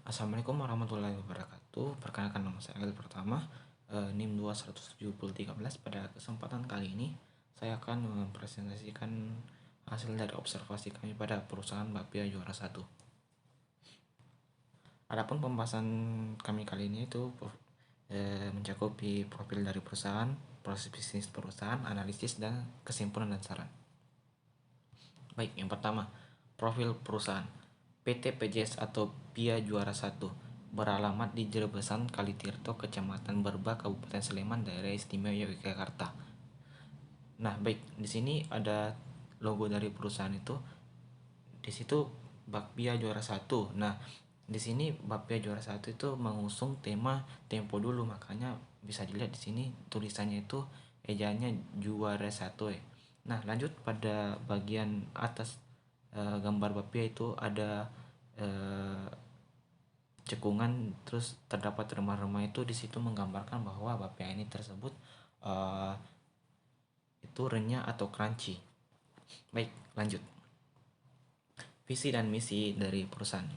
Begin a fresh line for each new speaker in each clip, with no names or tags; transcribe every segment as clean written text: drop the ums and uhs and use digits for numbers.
Assalamualaikum warahmatullahi wabarakatuh. Perkenalkan, nama saya Agil Pertama, NIM 21713. Pada kesempatan kali ini saya akan mempresentasikan hasil dari observasi kami pada perusahaan Bapia Juara 1. Adapun pembahasan kami kali ini itu mencakup profil dari perusahaan, proses bisnis perusahaan, analisis, dan kesimpulan dan saran. Baik, yang pertama, profil perusahaan. PT PJS atau Pia Juara 1 beralamat di Jerebesan Kalitirto, Kecamatan Berba, Kabupaten Sleman, Daerah Istimewa Yogyakarta. Nah, baik, di sini ada logo dari perusahaan itu. Di situ Bapia Juara 1. Nah, di sini Bapia Juara 1 itu mengusung tema tempo dulu, makanya bisa dilihat di sini tulisannya itu ejaannya Juara 1 ya. Nah, lanjut pada bagian atas gambar Bapia itu ada cekungan, terus terdapat remah-remah itu di situ menggambarkan bahwa Bapia ini tersebut uh, itu renyah atau crunchy. Baik, lanjut. Visi dan misi dari perusahaan.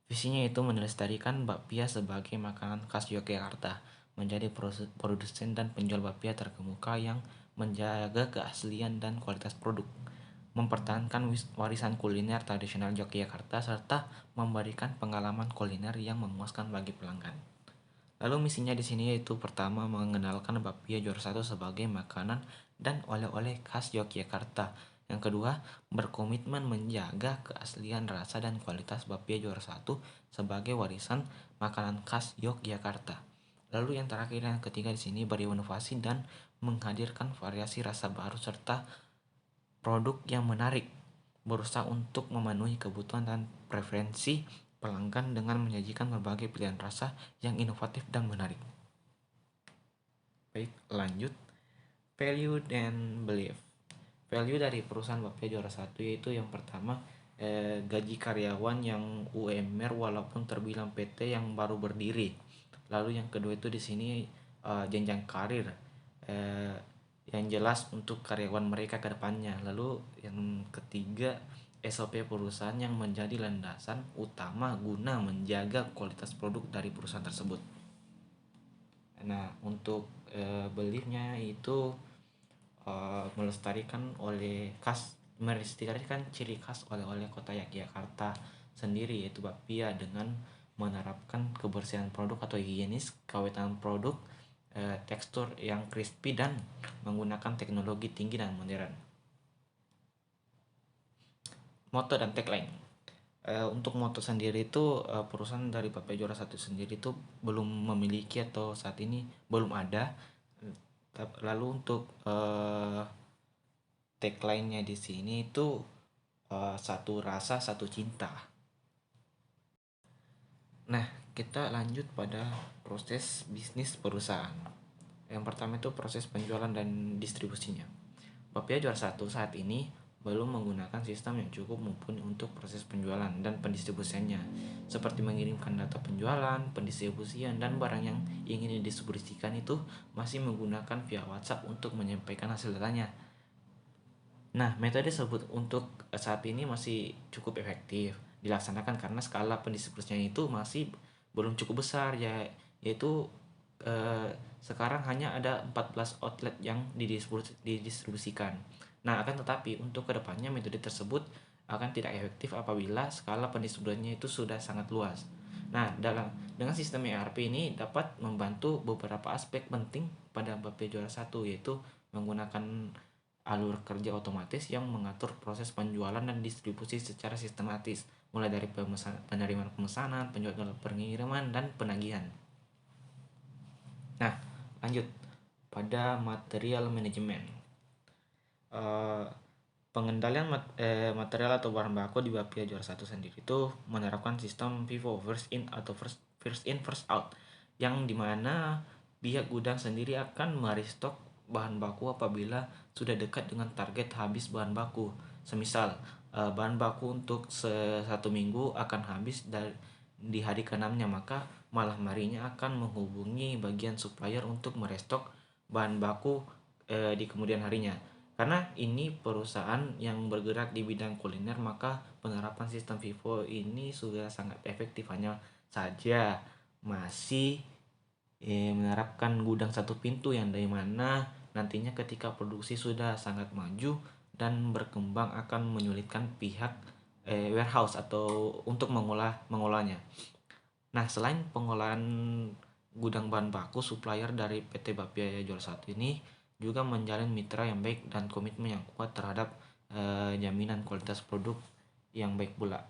Visinya itu melestarikan bakpia sebagai makanan khas Yogyakarta, menjadi produsen dan penjual bakpia terkemuka yang menjaga keaslian dan kualitas produk, mempertahankan warisan kuliner tradisional Yogyakarta, serta memberikan pengalaman kuliner yang memuaskan bagi pelanggan. Lalu misinya di sini yaitu pertama, mengenalkan bakpia Juara 1 sebagai makanan dan oleh-oleh khas Yogyakarta. Yang kedua, berkomitmen menjaga keaslian rasa dan kualitas bakpia Juara 1 sebagai warisan makanan khas Yogyakarta. Lalu yang terakhir, yang ketiga di sini, berinovasi dan menghadirkan variasi rasa baru serta produk yang menarik, berusaha untuk memenuhi kebutuhan dan preferensi pelanggan dengan menyajikan berbagai pilihan rasa yang inovatif dan menarik. Baik, lanjut. Value dan belief. Value dari perusahaan Bapia Juara 1 yaitu yang pertama, gaji karyawan yang UMR walaupun terbilang PT yang baru berdiri. Lalu yang kedua itu di sini jenjang karir yang jelas untuk karyawan mereka ke depannya. Lalu yang ketiga, SOP perusahaan yang menjadi landasan utama guna menjaga kualitas produk dari perusahaan tersebut. Nah, untuk beliefnya itu melestarikan ciri khas oleh-oleh kota Yogyakarta sendiri, yaitu bakpia, dengan menerapkan kebersihan produk atau higienis, keawetan produk, tekstur yang crispy, dan menggunakan teknologi tinggi dan modern. Moto dan tagline. Untuk moto sendiri itu perusahaan dari Bapia Juara 1 sendiri itu belum memiliki atau saat ini belum ada. Lalu untuk tagline-nya di sini itu satu rasa, satu cinta. Nah, kita lanjut pada proses bisnis perusahaan. Yang pertama itu proses penjualan dan distribusinya. Bapia Juara 1 saat ini belum menggunakan sistem yang cukup mumpuni untuk proses penjualan dan pendistribusiannya, seperti mengirimkan data penjualan, pendistribusian, dan barang yang ingin didistribusikan itu masih menggunakan via WhatsApp untuk menyampaikan hasil datanya. Nah, metode tersebut untuk saat ini masih cukup efektif dilaksanakan karena skala pendistribusiannya itu masih belum cukup besar ya, yaitu sekarang hanya ada 14 outlet yang didistribusikan. Nah, akan tetapi untuk kedepannya metode tersebut akan tidak efektif apabila skala pendistribusiannya itu sudah sangat luas. Nah, dengan sistem ERP ini dapat membantu beberapa aspek penting pada Bapia Juara 1, yaitu menggunakan alur kerja otomatis yang mengatur proses penjualan dan distribusi secara sistematis, mulai dari penerimaan pemesanan, penjualan, pengiriman, dan penagihan. Nah, lanjut pada material manajemen. Pengendalian material atau bahan baku di Bapia Juara 1 sendiri itu menerapkan sistem FIFO, first in atau first in first out, yang dimana pihak gudang sendiri akan merestock bahan baku apabila sudah dekat dengan target habis bahan baku. Semisal bahan baku untuk satu minggu akan habis di hari ke-6-nya, maka malam harinya akan menghubungi bagian supplier untuk merestock bahan baku di kemudian harinya. Karena ini perusahaan yang bergerak di bidang kuliner, maka penerapan sistem FIFO ini sudah sangat efektif. Hanya saja masih menerapkan gudang satu pintu yang dari mana nantinya ketika produksi sudah sangat maju dan berkembang akan menyulitkan pihak warehouse atau untuk mengolahnya. Nah, selain pengolahan gudang bahan baku, supplier dari PT Bapia Juara 1 ini juga menjalin mitra yang baik dan komitmen yang kuat terhadap jaminan kualitas produk yang baik pula.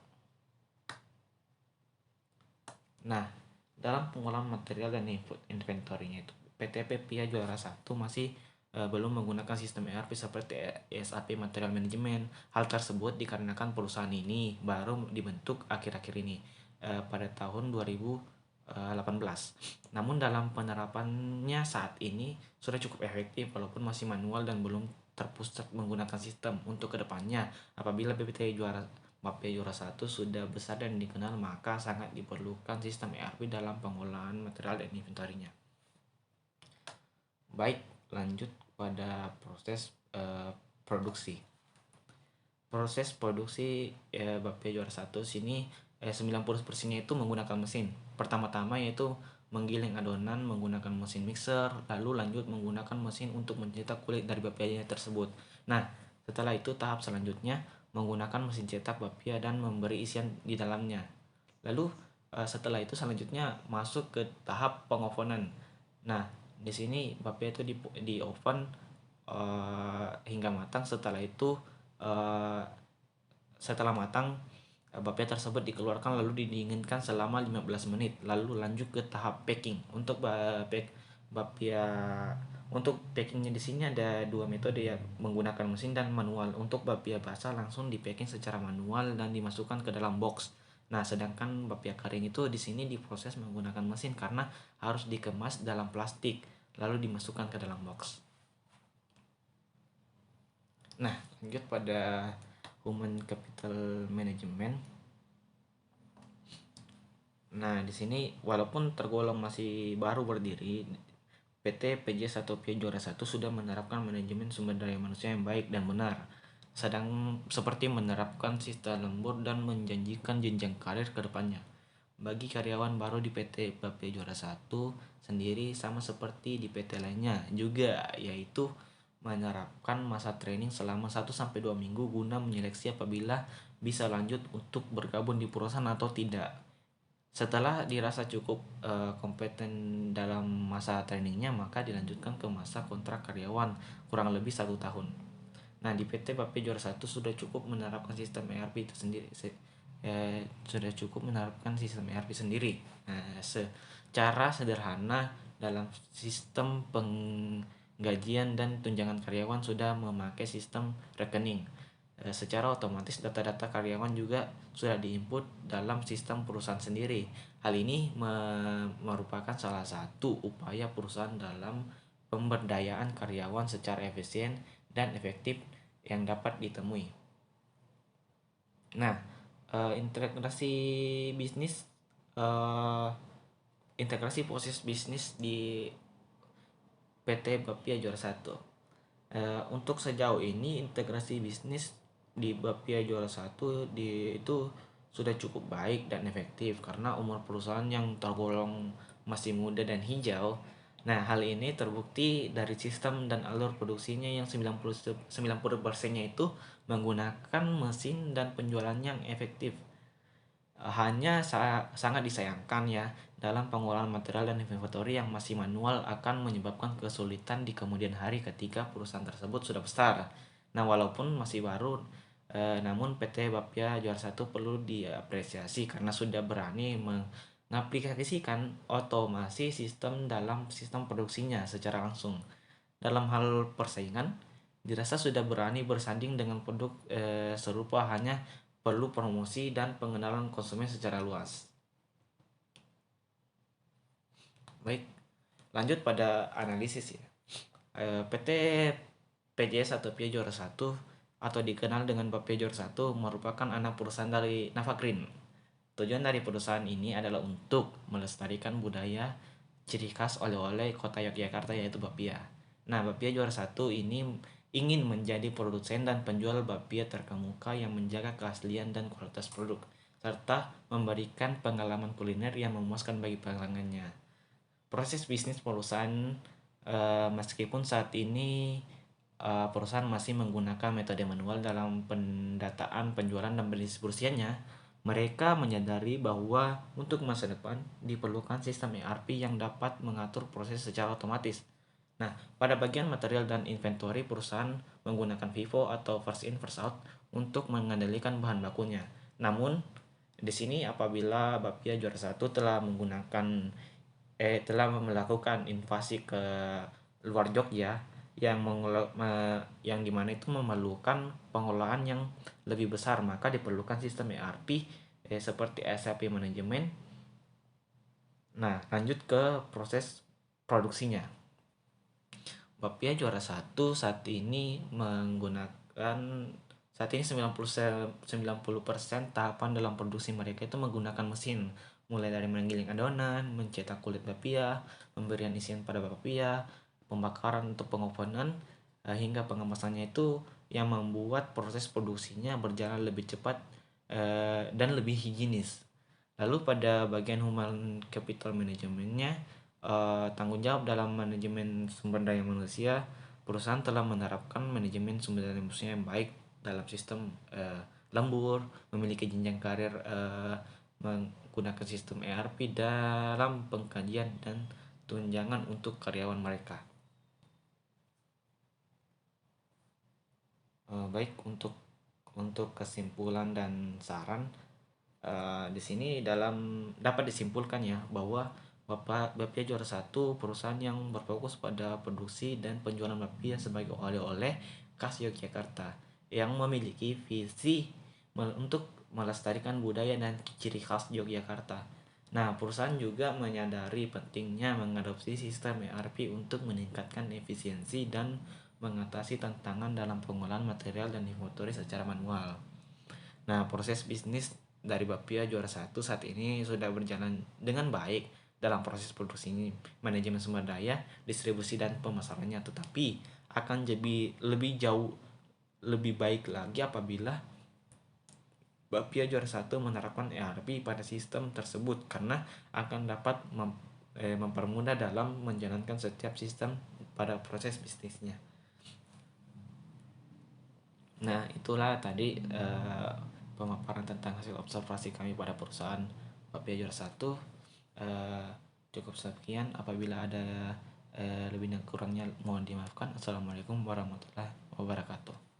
Nah, dalam pengolahan material dan inventory-nya itu PT Bapia Juara 1 masih belum menggunakan sistem ERP seperti SAP Material Management. Hal tersebut dikarenakan perusahaan ini baru dibentuk akhir-akhir ini pada tahun 2018. Namun dalam penerapannya saat ini sudah cukup efektif walaupun masih manual dan belum terpusat menggunakan sistem. Untuk kedepannya, apabila Bapia Juara 1 sudah besar dan dikenal, maka sangat diperlukan sistem ERP dalam pengolahan material dan inventorinya. Baik, lanjut pada proses produksi. Proses produksi Bapia Juara 1 sini 90%-nya itu menggunakan mesin. Pertama-tama yaitu menggiling adonan menggunakan mesin mixer, lalu lanjut menggunakan mesin untuk mencetak kulit dari bapia tersebut. Nah, setelah itu tahap selanjutnya menggunakan mesin cetak bapia dan memberi isian di dalamnya. Lalu setelah itu selanjutnya masuk ke tahap pengovenan. Nah, di sini bapia itu di oven hingga matang. Setelah itu setelah matang, bapia tersebut dikeluarkan lalu didinginkan selama 15 menit. Lalu lanjut ke tahap packing. Untuk bapia untuk packingnya di sini ada dua metode ya, menggunakan mesin dan manual. Untuk bapia basah langsung di packing secara manual dan dimasukkan ke dalam box. Nah, sedangkan bapia kering itu di sini diproses menggunakan mesin karena harus dikemas dalam plastik lalu dimasukkan ke dalam box. Nah, lanjut pada Human Capital Management. Nah, di sini walaupun tergolong masih baru berdiri, PT PJ1 Bapia Juara 1 sudah menerapkan manajemen sumber daya manusia yang baik dan benar. Sedang seperti menerapkan sistem lembur dan menjanjikan jenjang karir ke depannya. Bagi karyawan baru di PT Bapia Juara 1 sendiri sama seperti di PT lainnya juga, yaitu menerapkan masa training selama 1-2 minggu guna menyeleksi apabila bisa lanjut untuk bergabung di perusahaan atau tidak. Setelah dirasa cukup kompeten dalam masa trainingnya, maka dilanjutkan ke masa kontrak karyawan kurang lebih 1 tahun. Nah, di PT Bapia Juara 1 sudah cukup menerapkan sistem ERP itu sendiri. Sudah cukup menerapkan sistem ERP sendiri. Nah, secara sederhana dalam sistem penggajian dan tunjangan karyawan sudah memakai sistem rekening. Secara otomatis data-data karyawan juga sudah diinput dalam sistem perusahaan sendiri. Hal ini merupakan salah satu upaya perusahaan dalam pemberdayaan karyawan secara efisien dan efektif yang dapat ditemui. Nah, integrasi bisnis integrasi proses bisnis di PT Bapia Juara 1. Untuk sejauh ini integrasi bisnis di Bapia Juara 1 itu sudah cukup baik dan efektif karena umur perusahaan yang tergolong masih muda dan hijau. Nah, hal ini terbukti dari sistem dan alur produksinya yang 90%-nya itu menggunakan mesin dan penjualan yang efektif. Hanya sangat disayangkan ya, dalam pengolahan material dan inventory yang masih manual akan menyebabkan kesulitan di kemudian hari ketika perusahaan tersebut sudah besar. Nah, walaupun masih baru, namun PT Bapia Juara 1 perlu diapresiasi karena sudah berani mengaplikasikan otomasi sistem dalam sistem produksinya secara langsung. Dalam hal persaingan, dirasa sudah berani bersanding dengan produk serupa, hanya perlu promosi dan pengenalan konsumen secara luas. Baik, lanjut pada analisis ya. PT PJS atau Bapia Juara 1 atau dikenal dengan Bapia Juara 1 merupakan anak perusahaan dari Navagreen. Tujuan dari perusahaan ini adalah untuk melestarikan budaya ciri khas oleh-oleh kota Yogyakarta yaitu bapia. Nah, Bapia Juara 1 ini ingin menjadi produsen dan penjual bakpia terkemuka yang menjaga keaslian dan kualitas produk, serta memberikan pengalaman kuliner yang memuaskan bagi pelanggannya. Proses bisnis perusahaan, meskipun saat ini perusahaan masih menggunakan metode manual dalam pendataan, penjualan, dan pendistribusiannya, mereka menyadari bahwa untuk masa depan diperlukan sistem ERP yang dapat mengatur proses secara otomatis. Nah, pada bagian material dan inventory, perusahaan menggunakan FIFO atau first in first out untuk mengendalikan bahan bakunya. Namun, di sini apabila Bapia juara satu telah melakukan invasi ke luar Jogja yang dimana itu memerlukan pengelolaan yang lebih besar, maka diperlukan sistem ERP seperti SAP manajemen. Nah, lanjut ke proses produksinya. Bapia juara satu saat ini 90% tahapan dalam produksi mereka itu menggunakan mesin, mulai dari menggiling adonan, mencetak kulit bapia, pemberian isian pada bapia, pembakaran untuk pengovenan, hingga pengemasannya, itu yang membuat proses produksinya berjalan lebih cepat dan lebih higienis. Lalu pada bagian human capital manajemennya, tanggung jawab dalam manajemen sumber daya manusia, perusahaan telah menerapkan manajemen sumber daya manusia yang baik dalam sistem lembur, memiliki jenjang karir, menggunakan sistem ERP dalam pengkajian dan tunjangan untuk karyawan mereka. Baik, untuk kesimpulan dan saran, di sini dapat disimpulkan ya bahwa Bapia juara satu perusahaan yang berfokus pada produksi dan penjualan bapia sebagai oleh-oleh khas Yogyakarta yang memiliki visi untuk melestarikan budaya dan ciri khas Yogyakarta. Nah, perusahaan juga menyadari pentingnya mengadopsi sistem ERP untuk meningkatkan efisiensi dan mengatasi tantangan dalam pengolahan material dan inventory secara manual. Nah, proses bisnis dari Bapia juara satu saat ini sudah berjalan dengan baik dalam proses produksi ini, manajemen sumber daya, distribusi, dan pemasarannya. Tetapi akan jadi lebih jauh lebih baik lagi apabila Bapia juara satu menerapkan ERP pada sistem tersebut, karena akan dapat mempermudah dalam menjalankan setiap sistem pada proses bisnisnya. Nah, itulah tadi pemaparan tentang hasil observasi kami pada perusahaan Bapia juara satu. Cukup sekian, apabila ada lebih dan kurangnya mohon dimaafkan. Assalamualaikum warahmatullahi wabarakatuh.